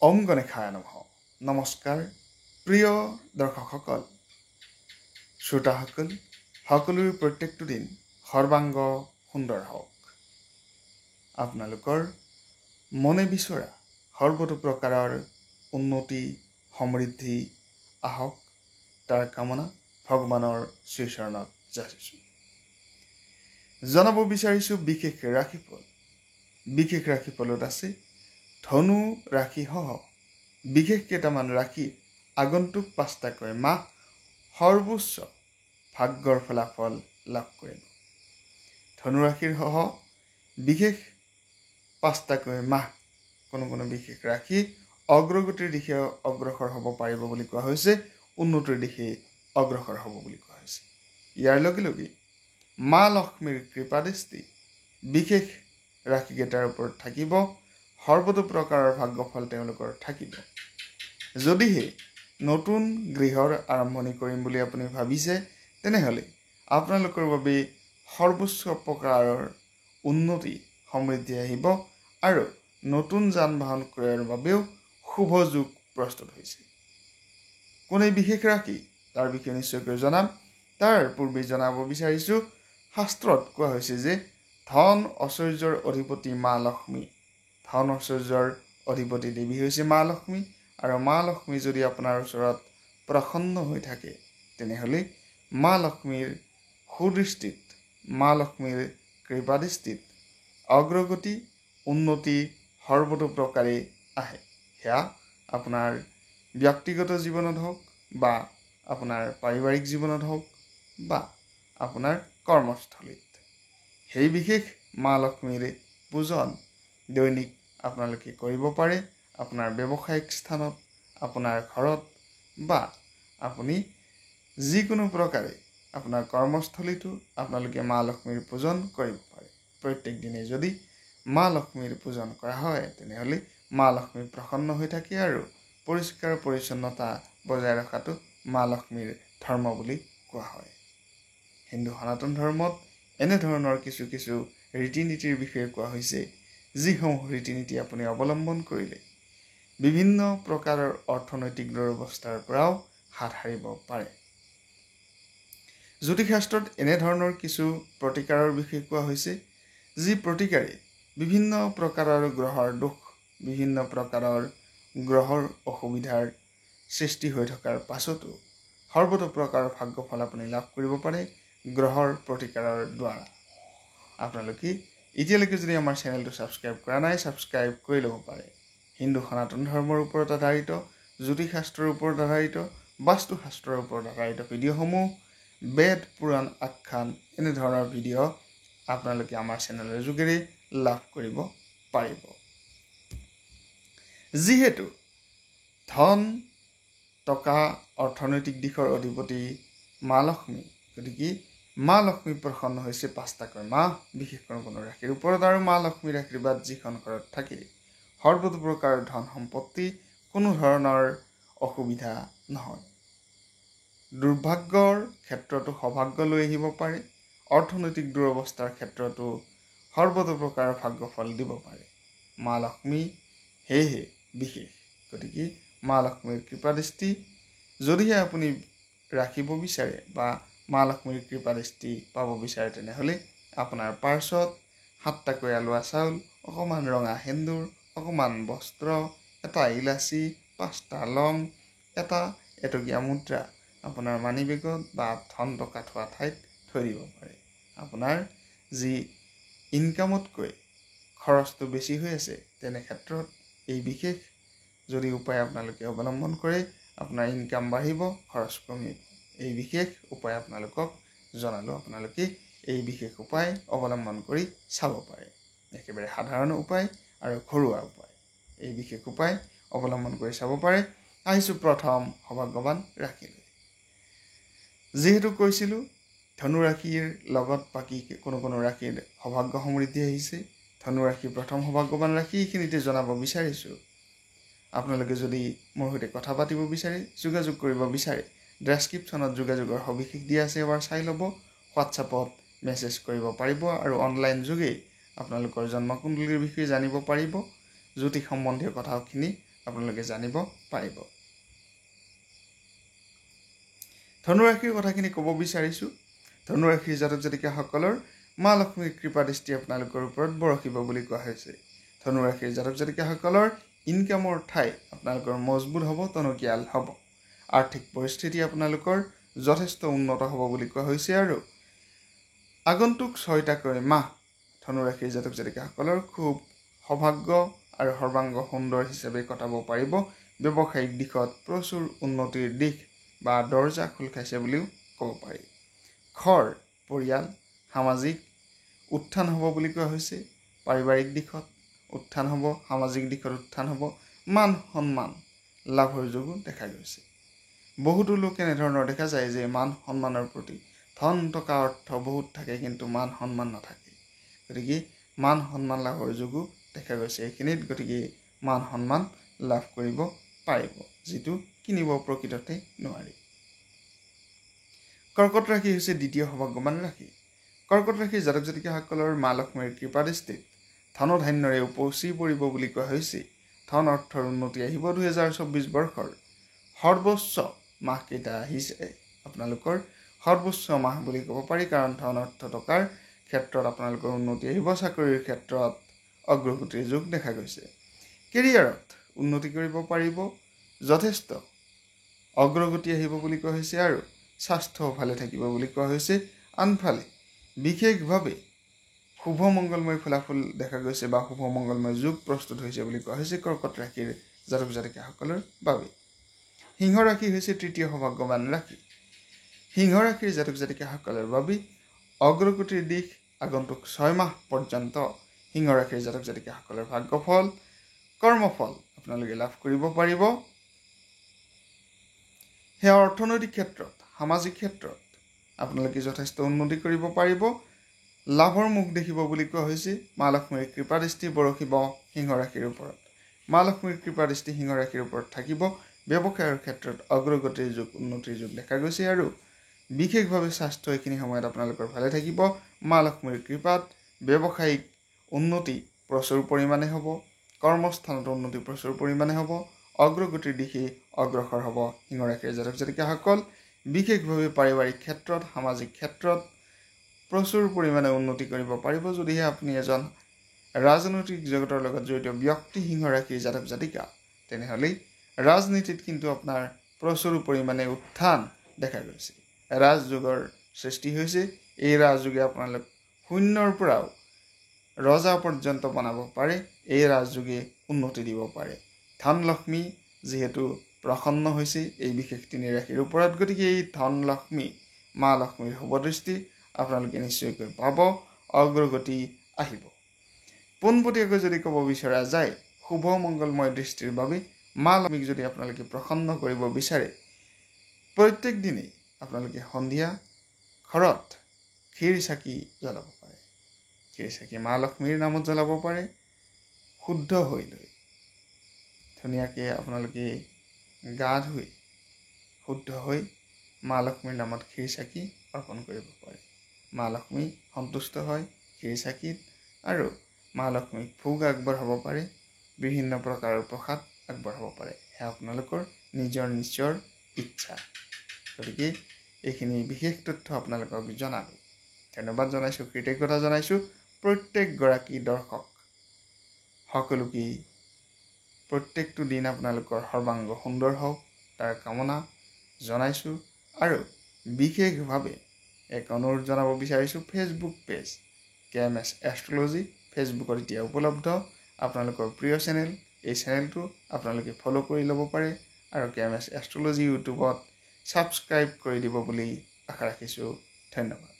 ওম গণেশায় নমঃ। নমস্কাৰ প্ৰিয় দৰ্শকসকল, শ্ৰোতাসকল, সকলোৰে প্ৰত্যেকটো দিন সৰ্বাংগ সুন্দৰ হওক। আপোনালোকৰ মনে বিচৰা সৰ্বতো প্ৰকাৰৰ উন্নতি সমৃদ্ধি আহক, তাৰ কামনা ভগৱানৰ শ্ৰীচৰণত যাচিছোঁ। জনাব বিচাৰিছোঁ বিশেষ ৰাশিফল। বিশেষ ৰাশিফলত আছে ধনু ৰাশিসহ বিশেষ কেইটামান ৰাশি আগন্তুক 5টাকৈ মাহ সৰ্বোচ্চ ভাগ্যৰ ফলাফল লাভ কৰিব। ধনু ৰাশিৰ সহ বিশেষ 5টাকৈ মাহ কোনো বিশেষ ৰাশি অগ্ৰগতিৰ দিশে অগ্ৰসৰ হ'ব পাৰিব বুলি কোৱা হৈছে, উন্নতিৰ দিশে অগ্ৰসৰ হ'ব বুলি কোৱা হৈছে। ইয়াৰ লগে লগে মা লক্ষ্মীৰ কৃপাদৃষ্টি বিশেষ ৰাশিকেইটাৰ ওপৰত থাকিব। সৰ্বতো প্ৰকাৰৰ ভাগ্যফল তেওঁলোকৰ থাকিব। যদিহে নতুন গৃহৰ আৰম্ভণি কৰিম বুলি আপুনি ভাবিছে, তেনেহ'লে আপোনালোকৰ বাবে সৰ্বোচ্চ প্ৰকাৰৰ উন্নতি সমৃদ্ধি আহিব আৰু নতুন যান বাহন ক্ৰয়ৰ বাবেও শুভ যোগ প্ৰস্তুত হৈছে। কোনে বিশেষ ৰাশি তাৰ বিষয়ে নিশ্চয়কৈ জনাম। তাৰ পূৰ্বে জনাব বিচাৰিছোঁ, শাস্ত্ৰত কোৱা হৈছে যে ধন ঐশ্বৰ্যৰ অধিপতি মা লক্ষ্মী, ধন ঐশ্বৰ্যৰ অধিপতি দেৱী হৈছে মা লক্ষ্মী। আৰু মা লক্ষ্মী যদি আপোনাৰ ওচৰত প্ৰসন্ন হৈ থাকে, তেনেহ'লে মা লক্ষ্মীৰ সুদৃষ্টিত, মা লক্ষ্মীৰ কৃপাদৃষ্টিত অগ্ৰগতি উন্নতি সৰ্বতো প্ৰকাৰে আহে। সেয়া আপোনাৰ ব্যক্তিগত জীৱনত হওক বা আপোনাৰ পাৰিবাৰিক জীৱনত হওক বা আপোনাৰ কৰ্মস্থলীত। সেই বিশেষ মা লক্ষ্মীৰ পূজন দৈনিক আপোনালোকে কৰিব পাৰে। আপোনাৰ ব্যৱসায়িক স্থানত, আপোনাৰ ঘৰত বা আপুনি যিকোনো প্ৰকাৰে আপোনাৰ কৰ্মস্থলীতো আপোনালোকে মা লক্ষ্মীৰ পূজন কৰিব পাৰে। প্ৰত্যেক দিনে যদি মা লক্ষ্মীৰ পূজন কৰা হয়, তেনেহ'লে মা লক্ষ্মী প্ৰসন্ন হৈ থাকে আৰু পৰিষ্কাৰ পৰিচ্ছন্নতা বজাই ৰখাটো মা লক্ষ্মীৰ ধৰ্ম বুলি কোৱা হয়। হিন্দু সনাতন ধৰ্মত এনেধৰণৰ কিছু ৰীতি নীতিৰ বিষয়ে কোৱা হৈছে, যিসমূহ ৰীতি নীতি আপুনি অৱলম্বন কৰিলে বিভিন্ন প্ৰকাৰৰ অৰ্থনৈতিক দুৰৱস্থাৰ পৰাও হাত সাৰিব পাৰে। জ্যোতিষশাস্ত্ৰত এনেধৰণৰ কিছু প্ৰতিকাৰৰ বিষয়ে কোৱা হৈছে, যি প্ৰতিকাৰে বিভিন্ন প্ৰকাৰৰ গ্ৰহৰ দোষ, বিভিন্ন প্ৰকাৰৰ গ্ৰহৰ অসুবিধাৰ সৃষ্টি হৈ থকাৰ পাছতো সৰ্বতো প্ৰকাৰৰ ভাগ্যফল আপুনি লাভ কৰিব পাৰে গ্ৰহৰ প্ৰতিকাৰৰ দ্বাৰা। আপোনালোকে এতিয়ালৈকে যদি আমাৰ চেনেলটো ছাবস্ক্ৰাইব কৰা নাই, ছাবস্ক্ৰাইব কৰি ল'ব পাৰে। হিন্দু সনাতন ধৰ্মৰ ওপৰত আধাৰিত, জ্যোতিষশাস্ত্ৰৰ ওপৰত আধাৰিত, বাস্তুশাস্ত্ৰৰ ওপৰত আধাৰিত ভিডিঅ'সমূহ, বেদ পুৰাণ আখ্যান এনেধৰণৰ ভিডিঅ' আপোনালোকে আমাৰ চেনেলৰ যোগেৰে লাভ কৰিব পাৰিব। যিহেতু ধন টকা অৰ্থনৈতিক দিশৰ অধিপতি মা লক্ষ্মী, গতিকে মা লক্ষ্মী প্ৰসন্ন হৈছে 5টাকৈ মাহ বিশেষ কোনো ৰাশিৰ ওপৰত। আৰু মা লক্ষ্মীৰ আশীৰ্বাদ যিখন ঘৰত থাকে, সৰ্বতো প্ৰকাৰৰ ধন সম্পত্তি, কোনো ধৰণৰ অসুবিধা নহয়। দুৰ্ভাগ্যৰ ক্ষেত্ৰতো সৌভাগ্য লৈ আহিব পাৰে। অৰ্থনৈতিক দুৰৱস্থাৰ ক্ষেত্ৰতো সৰ্বতো প্ৰকাৰৰ ভাগ্যফল দিব পাৰে মা লক্ষ্মী। সেয়েহে বিশেষ, গতিকে মা লক্ষ্মীৰ কৃপাদৃষ্টি যদিহে আপুনি ৰাখিব বিচাৰে বা মা লক্ষ্মীৰ কৃপাদৃষ্টি পাব বিচাৰে, তেনেহ'লে আপোনাৰ পাৰ্চত 7টাকৈ আলুৱা চাউল, অকণমান ৰঙা সেন্দুৰ, অকণমান বস্ত্ৰ, এটা ইলাচি, 5টা লং, এটা এটকীয়া মুদ্ৰা আপোনাৰ মানি বেগত বা ধন টকা থোৱা ঠাইত থৈ দিব পাৰে। আপোনাৰ যি ইনকামতকৈ খৰচটো বেছি হৈ আছে, তেনে ক্ষেত্ৰত এই বিশেষ যদি উপায় আপোনালোকে অৱলম্বন কৰে, আপোনাৰ ইনকাম বাঢ়িব, খৰচ কমিব। এই বিশেষ উপায় আপোনালোকক জনালোঁ। আপোনালোকে এই বিশেষ উপায় অৱলম্বন কৰি চাব পাৰে। একেবাৰে সাধাৰণ উপায় আৰু ঘৰুৱা উপায়, এই বিশেষ উপায় অৱলম্বন কৰি চাব পাৰে। আহিছোঁ প্ৰথম সৌভাগ্যৱান ৰাশিলৈ। যিহেতু কৈছিলোঁ ধনু ৰাশিৰ লগত বাকী কোনো ৰাশিৰ সৌভাগ্য সমৃদ্ধি আহিছে, ধনু ৰাশি প্ৰথম সৌভাগ্যৱান ৰাশি। এইখিনিতে জনাব বিচাৰিছোঁ, আপোনালোকে যদি মোৰ সৈতে কথা পাতিব বিচাৰে, যোগাযোগ কৰিব বিচাৰে, ডেছক্ৰিপশ্যনত যোগাযোগৰ সবিশেষ দিয়া আছে, এবাৰ চাই ল'ব। হোৱাটছআপত মেছেজ কৰিব পাৰিব আৰু অনলাইন যোগে আপোনালোকৰ জন্মকুণ্ডলীৰ বিষয়ে জানিব পাৰিব। জ্যোতিষ সম্বন্ধীয় কথাখিনি আপোনালোকে জানিব পাৰিব। ধনুৰাশিৰ কথাখিনি ক'ব বিচাৰিছোঁ। ধনুৰাশিৰ জাতক জাতিকাসকলৰ মা লক্ষ্মীৰ কৃপা দৃষ্টি আপোনালোকৰ ওপৰত বৰষিব বুলি কোৱা হৈছে। ধনুৰাশিৰ জাতক জাতিকাসকলৰ ইনকামৰ ঠাই আপোনালোকৰ মজবুত হ'ব, টনকিয়াল হ'ব। আৰ্থিক পৰিস্থিতি আপোনালোকৰ যথেষ্ট উন্নত হ'ব বুলি কোৱা হৈছে আৰু আগন্তুক 6টাকৈ মাহ ধনুৰাশিৰ জাতক জাতিকাসকলৰ খুব সৌভাগ্য আৰু সৰ্বাংগ সুন্দৰ হিচাপে কটাব পাৰিব। ব্যৱসায়িক দিশত প্ৰচুৰ উন্নতিৰ দিশ বা দৰ্জা খোল খাইছে বুলিও ক'ব পাৰি। ঘৰ, পৰিয়াল, সামাজিক উত্থান হ'ব বুলি কোৱা হৈছে। পাৰিবাৰিক দিশত উত্থান হ'ব, সামাজিক দিশত উত্থান হ'ব, মান সন্মান লাভৰ যোগো দেখা গৈছে। বহুতো লোক এনেধৰণৰ দেখা যায় যে মান সন্মানৰ প্ৰতি ধন টকা অৰ্থ বহুত থাকে কিন্তু মান সন্মান নাথাকে। গতিকে মান সন্মান লাভৰ যোগো দেখা গৈছে এইখিনিত। গতিকে মান সন্মান লাভ কৰিব পাৰিব, যিটো কিনিব প্ৰকৃততে নোৱাৰি। কৰ্কট ৰাশি হৈছে দ্বিতীয় সৌভাগ্যৱান ৰাশি। কৰ্কট ৰাশিৰ জাতক জাতিকাসকলৰ মা লক্ষ্মীৰ কৃপা দৃষ্টিত ধনধান্যৰে উপচি পৰিব বুলি কোৱা হৈছে। ধন অৰ্থৰ উন্নতি আহিব। 2024 বৰ্ষৰ সৰ্বোচ্চ মাহকেইটা আহিছে আপোনালোকৰ সৰ্বোচ্চ মাহ বুলি ক'ব পাৰি, কাৰণ ধন অৰ্থ টকাৰ ক্ষেত্ৰত আপোনালোকৰ উন্নতি আহিব। চাকৰিৰ ক্ষেত্ৰত অগ্ৰগতিৰ যোগ দেখা গৈছে। কেৰিয়াৰত উন্নতি কৰিব পাৰিব, যথেষ্ট অগ্ৰগতি আহিব বুলি কোৱা হৈছে আৰু স্বাস্থ্যও ভালে থাকিব বুলি কোৱা হৈছে। আনফালে বিশেষভাৱে শুভ মংগলময় ফলাফল দেখা গৈছে বা শুভ মংগলময় যোগ প্ৰস্তুত হৈছে বুলি কোৱা হৈছে কৰ্কট ৰাশিৰ জাতক জাতিকাসকলৰ বাবে। সিংহ ৰাশি হৈছে তৃতীয় সৌভাগ্যৱান ৰাশি। সিংহ ৰাশিৰ জাতক জাতিকাসকলৰ বাবে অগ্ৰগতিৰ দিশ আগন্তুক 6 মাহ পৰ্যন্ত সিংহ ৰাশিৰ জাতক জাতিকাসকলৰ ভাগ্যফল, কৰ্মফল আপোনালোকে লাভ কৰিব পাৰিব। সেয়া অৰ্থনৈতিক ক্ষেত্ৰত, সামাজিক ক্ষেত্ৰত আপোনালোকে যথেষ্ট উন্নতি কৰিব পাৰিব। লাভৰ মুখ দেখিব বুলি কোৱা হৈছে। মা লক্ষ্মীৰ কৃপা দৃষ্টি বৰষিব সিংহ ৰাশিৰ ওপৰত। মা লক্ষ্মীৰ কৃপা দৃষ্টি সিংহ ৰাশিৰ ওপৰত থাকিব। ব্যৱসায়ৰ ক্ষেত্ৰত অগ্ৰগতিৰ যুগ, উন্নতিৰ যুগ দেখা গৈছে আৰু বিশেষভাৱে স্বাস্থ্য এইখিনি সময়ত আপোনালোকৰ ভালে থাকিব। মা লক্ষ্মীৰ কৃপাত ব্যৱসায়িক উন্নতি প্ৰচুৰ পৰিমাণে হ'ব। কৰ্মস্থানত উন্নতি প্ৰচুৰ পৰিমাণে হ'ব। অগ্ৰগতিৰ দিশে অগ্ৰসৰ হ'ব সিংহ ৰাশিৰ জাতক জাতিকাসকল। বিশেষভাৱে পাৰিবাৰিক ক্ষেত্ৰত, সামাজিক ক্ষেত্ৰত প্ৰচুৰ পৰিমাণে উন্নতি কৰিব পাৰিব। যদিহে আপুনি এজন ৰাজনৈতিক জগতৰ লগত জড়িত ব্যক্তি সিংহ ৰাশিৰ জাতক জাতিকা, তেনেহ'লে ৰাজনীতিত কিন্তু আপোনাৰ প্ৰচুৰ পৰিমাণে উত্থান দেখা গৈছে। ৰাজযোগৰ সৃষ্টি হৈছে। এই ৰাজযোগে আপোনালোক শূন্যৰ পৰাও ৰজা পৰ্যন্ত বনাব পাৰে। এই ৰাজযোগে উন্নতি দিব পাৰে। ধনলক্ষ্মী যিহেতু প্ৰসন্ন হৈছে এই বিশেষ 3 ৰাশিৰ ওপৰত, গতিকে এই ধনলক্ষ্মী মা লক্ষ্মীৰ শুভদৃষ্টি আপোনালোকে নিশ্চয়কৈ পাব, অগ্ৰগতি আহিব। পোনপটীয়াকৈ যদি ক'ব বিচৰা যায়, শুভ মংগলময় দৃষ্টিৰ বাবে মা লক্ষ্মীক যদি আপোনালোকে প্ৰসন্ন কৰিব বিচাৰে, প্ৰত্যেক দিনেই আপোনালোকে সন্ধিয়া ঘৰত ক্ষীৰ চাকি জ্বলাব পাৰে। ক্ষীৰ চাকি মা লক্ষ্মীৰ নামত জ্বলাব পাৰে। শুদ্ধ হৈ লৈ ধুনীয়াকৈ আপোনালোকে গা ধুই শুদ্ধ হৈ মা লক্ষ্মীৰ নামত ক্ষীৰ চাকি অৰ্পণ কৰিব পাৰে। মা লক্ষ্মী সন্তুষ্ট হয় ক্ষীৰ চাকিত আৰু মা লক্ষ্মীক ভোগ আগবঢ়াব পাৰে, বিভিন্ন প্ৰকাৰৰ প্ৰসাদ আগবঢ়াব পাৰে। সেয়া আপোনালোকৰ নিজৰ ইচ্ছা। গতিকে এইখিনি বিশেষ তথ্য আপোনালোকক জনালোঁ। ধন্যবাদ জনাইছোঁ, কৃতজ্ঞতা জনাইছোঁ প্ৰত্যেকগৰাকী দৰ্শক সকলোকে। প্ৰত্যেকটো দিন আপোনালোকৰ সৰ্বাংগ সুন্দৰ হওক তাৰ কামনা জনাইছোঁ আৰু বিশেষভাৱে এক অনুৰোধ জনাব বিচাৰিছোঁ, ফেচবুক পেজ KMS এষ্ট্ৰলজি ফেচবুকত এতিয়া উপলব্ধ। আপোনালোকৰ প্ৰিয় চেনেল, এই চেনেলটো আপোনালোকে ফ'ল' কৰি ল'ব পাৰে আৰু KMS এষ্ট্ৰলজি ইউটিউবত ছাবস্ক্ৰাইব কৰি দিব বুলি আশা ৰাখিছোঁ। ধন্যবাদ।